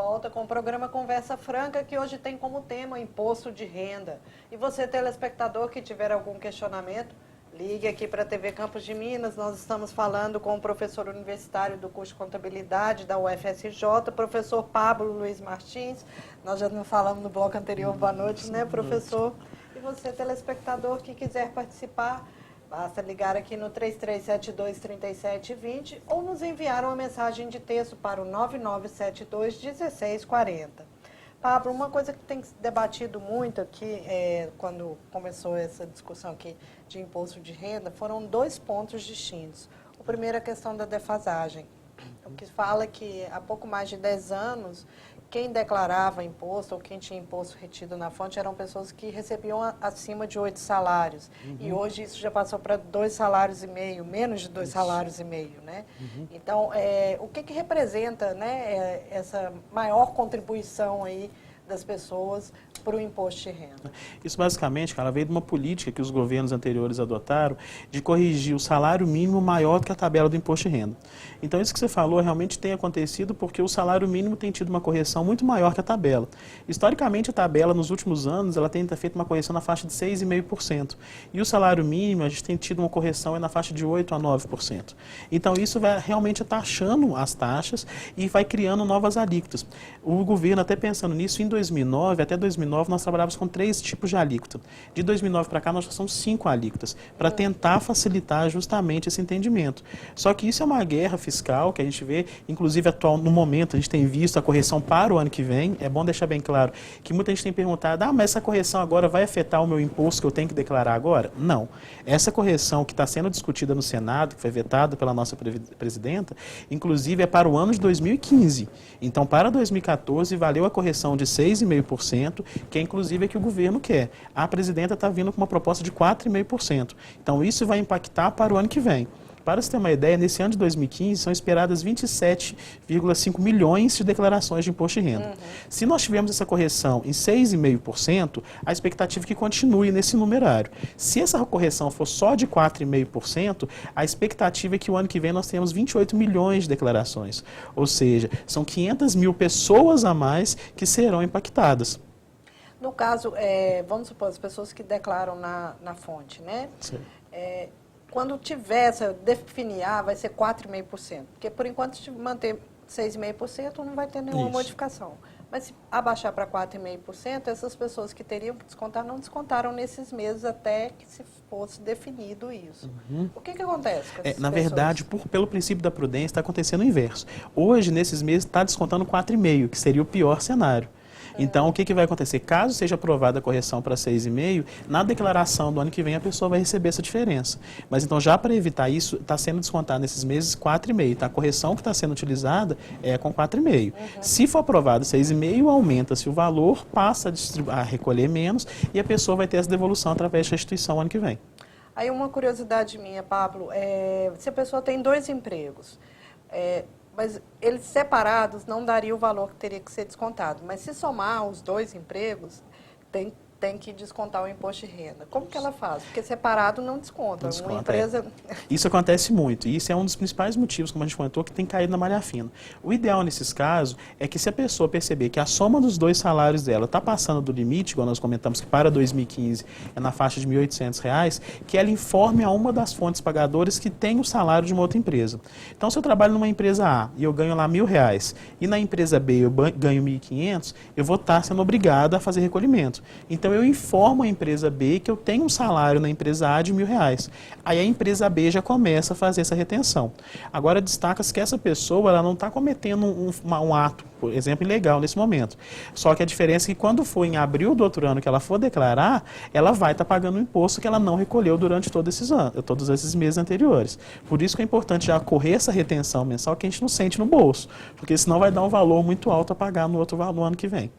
volta com o programa Conversa Franca, que hoje tem como tema imposto de renda. E você, telespectador, que tiver algum questionamento, ligue aqui para a TV Campos de Minas. Nós estamos falando com o professor universitário do curso de Contabilidade da UFSJ, professor Pablo Luiz Martins. Nós já não falamos no bloco anterior, boa noite, né, professor? E você, telespectador, que quiser participar, basta ligar aqui no 3372-3720 ou nos enviar uma mensagem de texto para o 9972-1640. Pablo, uma coisa que tem debatido muito aqui, quando começou essa discussão aqui de imposto de renda, foram dois pontos distintos. O primeiro é a questão da defasagem, o que fala que há pouco mais de 10 anos, quem declarava imposto ou quem tinha imposto retido na fonte eram pessoas que recebiam acima de 8 salários. E hoje isso já passou para 2,5 salários, menos de 2,5 salários, né? Então, o que representa, né, essa maior contribuição aí das pessoas para o imposto de renda? Isso basicamente, cara, veio de uma política que os governos anteriores adotaram de corrigir o salário mínimo maior do que a tabela do imposto de renda. Então isso que você falou realmente tem acontecido porque o salário mínimo tem tido uma correção muito maior que a tabela. Historicamente a tabela nos últimos anos ela tem feito uma correção na faixa de 6,5%. E o salário mínimo a gente tem tido uma correção na faixa de 8% a 9%. Então isso vai realmente taxando as taxas e vai criando novas alíquotas. O governo até pensando nisso, em 2009, até 2009 nós trabalhávamos com 3 tipos de alíquota. De 2009 para cá nós já são 5 alíquotas, para tentar facilitar justamente esse entendimento. Só que isso é uma guerra fiscal que a gente vê, inclusive atual, no momento a gente tem visto a correção para o ano que vem. É bom deixar bem claro que muita gente tem perguntado, mas essa correção agora vai afetar o meu imposto que eu tenho que declarar agora? Não. Essa correção que está sendo discutida no Senado, que foi vetada pela nossa presidenta, inclusive é para o ano de 2015. Então, para 2014, valeu a correção de 6,5%, que inclusive é que o governo quer. A presidenta está vindo com uma proposta de 4,5%. Então, isso vai impactar para o ano que vem. Para você ter uma ideia, nesse ano de 2015 são esperadas 27,5 milhões de declarações de imposto de renda. Se nós tivermos essa correção em 6,5%, a expectativa é que continue nesse numerário. Se essa correção for só de 4,5%, a expectativa é que o ano que vem nós tenhamos 28 milhões de declarações. Ou seja, são 500 mil pessoas a mais que serão impactadas. No caso, vamos supor, as pessoas que declaram na fonte, né? Sim. Quando tiver, definir, vai ser 4,5%, porque por enquanto se manter 6,5% não vai ter nenhuma modificação. Mas se abaixar para 4,5%, essas pessoas que teriam que descontar não descontaram nesses meses até que se fosse definido isso. O que acontece com essas Na pessoas? verdade, pelo princípio da prudência, está acontecendo o inverso. Hoje, nesses meses, está descontando 4,5%, que seria o pior cenário. Então, o que vai acontecer? Caso seja aprovada a correção para 6,5%, na declaração do ano que vem a pessoa vai receber essa diferença. Mas então, já para evitar isso, está sendo descontado nesses meses 4,5%. Tá? A correção que está sendo utilizada é com 4,5%. Se for aprovado 6,5%, aumenta-se o valor, passa a recolher menos e a pessoa vai ter essa devolução através de restituição ano que vem. Aí uma curiosidade minha, Pablo, se a pessoa tem 2 empregos, mas eles separados não daria o valor que teria que ser descontado. Mas se somar os 2 empregos, tem que descontar o imposto de renda. Como que ela faz? Porque separado não desconta. Não desconta, uma empresa... Isso acontece muito. E isso é um dos principais motivos, como a gente comentou, que tem caído na malha fina. O ideal nesses casos é que se a pessoa perceber que a soma dos 2 salários dela está passando do limite, igual nós comentamos que para 2015 é na faixa de R$ 1.800, que ela informe a uma das fontes pagadoras que tem o salário de uma outra empresa. Então, se eu trabalho numa empresa A e eu ganho lá R$ 1.000, e na empresa B eu ganho R$ 1.500, eu vou estar sendo obrigado a fazer recolhimento. Então, eu informo a empresa B que eu tenho um salário na empresa A de R$ 1.000. Aí a empresa B já começa a fazer essa retenção. Agora, destaca-se que essa pessoa ela não está cometendo um ato, por exemplo, ilegal nesse momento. Só que a diferença é que quando for em abril do outro ano que ela for declarar, ela vai estar pagando o imposto que ela não recolheu durante todos esses meses anteriores. Por isso que é importante já correr essa retenção mensal que a gente não sente no bolso, porque senão vai dar um valor muito alto a pagar no ano que vem.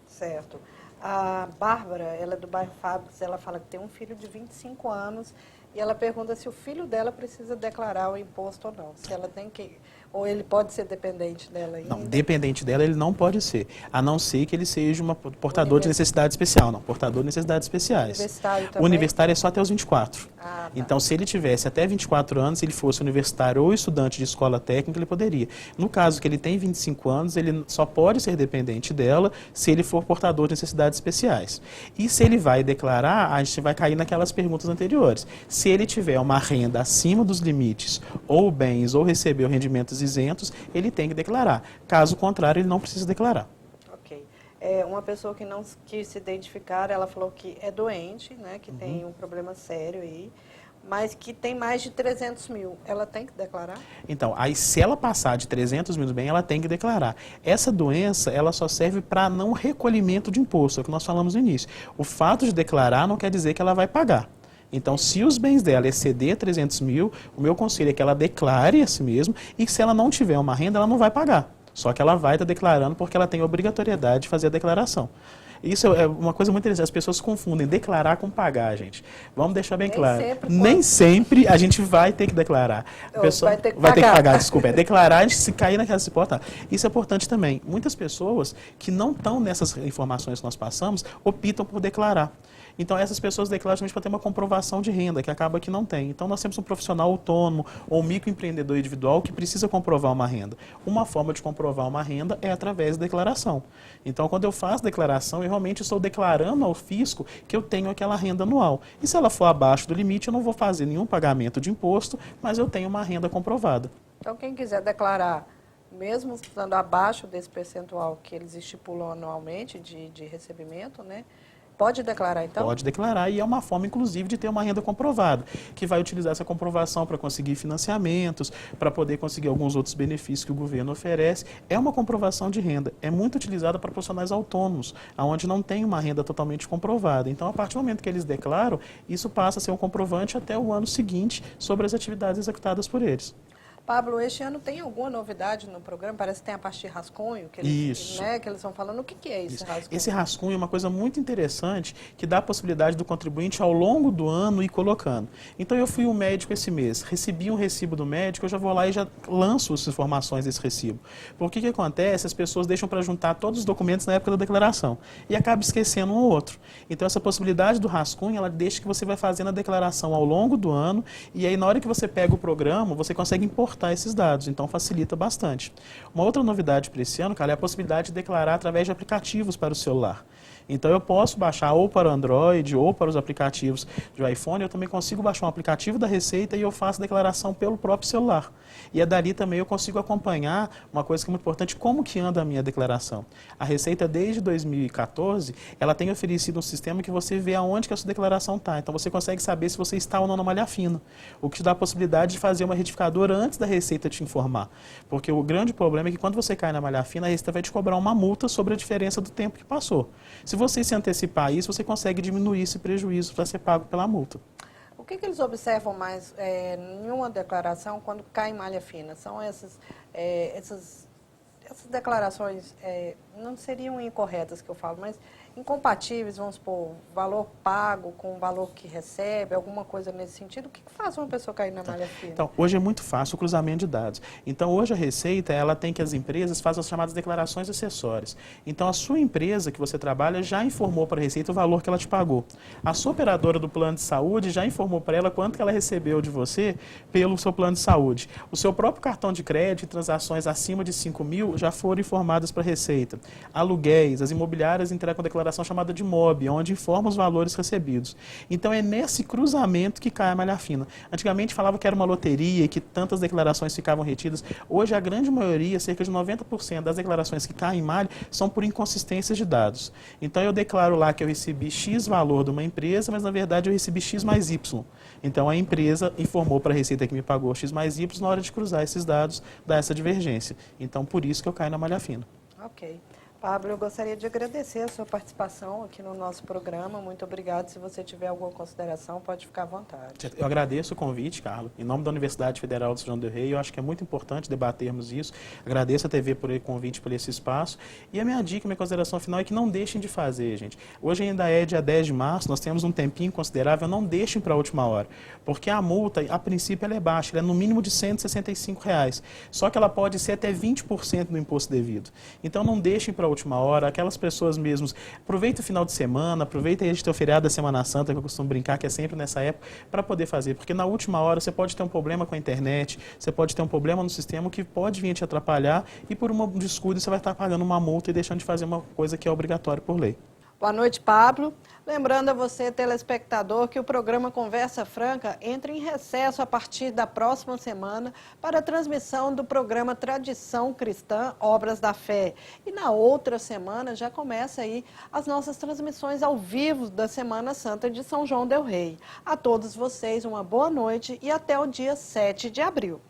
Certo. A Bárbara, ela é do bairro Fábricas, ela fala que tem um filho de 25 anos e ela pergunta se o filho dela precisa declarar o imposto ou não. Se ela tem que... Ou ele pode ser dependente dela ainda? Não, dependente dela ele não pode ser, a não ser que ele seja um portador de necessidade especial. Não, portador de necessidades especiais. Universitário também? O universitário é só até os 24. Ah, tá. Então, se ele tivesse até 24 anos, se ele fosse universitário ou estudante de escola técnica, ele poderia. No caso que ele tem 25 anos, ele só pode ser dependente dela se ele for portador de necessidades especiais. E se ele vai declarar, a gente vai cair naquelas perguntas anteriores. Se ele tiver uma renda acima dos limites, ou bens, ou recebeu rendimentos isentos, ele tem que declarar. Caso contrário, ele não precisa declarar. Ok. Uma pessoa que não quis se identificar, ela falou que é doente, né, que tem um problema sério aí, mas que tem mais de 300 mil. Ela tem que declarar? Então, aí se ela passar de 300 mil bem, ela tem que declarar. Essa doença, ela só serve para não recolhimento de imposto, é o que nós falamos no início. O fato de declarar não quer dizer que ela vai pagar. Então, se os bens dela exceder 300 mil, o meu conselho é que ela declare a si mesmo e que se ela não tiver uma renda, ela não vai pagar. Só que ela vai estar declarando porque ela tem a obrigatoriedade de fazer a declaração. Isso é uma coisa muito interessante, as pessoas confundem declarar com pagar, gente. Vamos deixar bem claro. Nem sempre a gente vai ter que declarar. A pessoa vai ter que pagar, desculpa. É declarar, a gente se cair naquela ciporta. Isso é importante também. Muitas pessoas que não estão nessas informações que nós passamos, optam por declarar. Então, essas pessoas declaram justamente para ter uma comprovação de renda, que acaba que não tem. Então, nós temos um profissional autônomo ou um microempreendedor individual que precisa comprovar uma renda. Uma forma de comprovar uma renda é através da declaração. Então, quando eu faço declaração, eu realmente estou declarando ao fisco que eu tenho aquela renda anual. E se ela for abaixo do limite, eu não vou fazer nenhum pagamento de imposto, mas eu tenho uma renda comprovada. Então, quem quiser declarar, mesmo estando abaixo desse percentual que eles estipulam anualmente de recebimento, né? Pode declarar, então? Pode declarar, e é uma forma, inclusive, de ter uma renda comprovada, que vai utilizar essa comprovação para conseguir financiamentos, para poder conseguir alguns outros benefícios que o governo oferece. É uma comprovação de renda, é muito utilizada para profissionais autônomos, onde não tem uma renda totalmente comprovada. Então, a partir do momento que eles declaram, isso passa a ser um comprovante até o ano seguinte sobre as atividades executadas por eles. Pablo, este ano tem alguma novidade no programa? Parece que tem a parte de rascunho, que eles, né, que eles estão falando. O que é esse rascunho? Esse rascunho é uma coisa muito interessante que dá a possibilidade do contribuinte ao longo do ano ir colocando. Então, eu fui um médico esse mês, recebi um recibo do médico, eu já vou lá e já lanço as informações desse recibo. Porque o que acontece? As pessoas deixam para juntar todos os documentos na época da declaração e acaba esquecendo um ou outro. Então, essa possibilidade do rascunho, ela deixa que você vai fazendo a declaração ao longo do ano e aí, na hora que você pega o programa, você consegue importar esses dados, então facilita bastante. Uma outra novidade para esse ano, cara, é a possibilidade de declarar através de aplicativos para o celular. Então, eu posso baixar ou para o Android ou para os aplicativos do iPhone, eu também consigo baixar um aplicativo da Receita e eu faço declaração pelo próprio celular. E dali também eu consigo acompanhar uma coisa que é muito importante, como que anda a minha declaração. A Receita, desde 2014, ela tem oferecido um sistema que você vê aonde que a sua declaração está. Então, você consegue saber se você está ou não na malha fina, o que te dá a possibilidade de fazer uma retificadora antes da Receita te informar. Porque o grande problema é que quando você cai na malha fina, a Receita vai te cobrar uma multa sobre a diferença do tempo que passou. Se você se antecipar isso, você consegue diminuir esse prejuízo para ser pago pela multa. O que eles observam mais em uma declaração quando cai em malha fina? São essas declarações, não seriam incorretas que eu falo, mas incompatíveis, vamos supor, valor pago com o valor que recebe, alguma coisa nesse sentido. O que faz uma pessoa cair na malha fina? Então, hoje é muito fácil o cruzamento de dados. Então, hoje a Receita, ela tem que as empresas façam as chamadas declarações acessórias. Então, a sua empresa que você trabalha já informou para a Receita o valor que ela te pagou. A sua operadora do plano de saúde já informou para ela quanto que ela recebeu de você pelo seu plano de saúde. O seu próprio cartão de crédito e transações acima de 5 mil já foram informadas para a Receita. Aluguéis, as imobiliárias entregam a declaração chamada de MOB, onde informa os valores recebidos. Então, é nesse cruzamento que cai a malha fina. Antigamente falava que era uma loteria e que tantas declarações ficavam retidas. Hoje, a grande maioria, cerca de 90% das declarações que caem em malha são por inconsistências de dados. Então, eu declaro lá que eu recebi X valor de uma empresa, mas, na verdade, eu recebi X mais Y. Então, a empresa informou para a Receita que me pagou X mais Y, na hora de cruzar esses dados, dá essa divergência. Então, por isso que eu caio na malha fina. Ok. Pablo, eu gostaria de agradecer a sua participação aqui no nosso programa. Muito obrigado. Se você tiver alguma consideração, pode ficar à vontade. Eu agradeço o convite, Carlos. Em nome da Universidade Federal de São João del Rei, eu acho que é muito importante debatermos isso. Agradeço a TV por o convite, por esse espaço. E a minha dica, minha consideração final é que não deixem de fazer, gente. Hoje ainda é dia 10 de março, nós temos um tempinho considerável, não deixem para a última hora. Porque a multa, a princípio, ela é baixa, ela é no mínimo de R$ 165. Só que ela pode ser até 20% do imposto devido. Então não deixem para a última hora, aquelas pessoas mesmos, aproveita o final de semana, aproveita aí o feriado da Semana Santa, que eu costumo brincar, que é sempre nessa época, para poder fazer, porque na última hora você pode ter um problema com a internet, você pode ter um problema no sistema que pode vir te atrapalhar e por um descuido você vai estar pagando uma multa e deixando de fazer uma coisa que é obrigatória por lei. Boa noite, Pablo. Lembrando a você, telespectador, que o programa Conversa Franca entra em recesso a partir da próxima semana para a transmissão do programa Tradição Cristã, Obras da Fé. E na outra semana já começa aí as nossas transmissões ao vivo da Semana Santa de São João del Rei. A todos vocês uma boa noite e até o dia 7 de abril.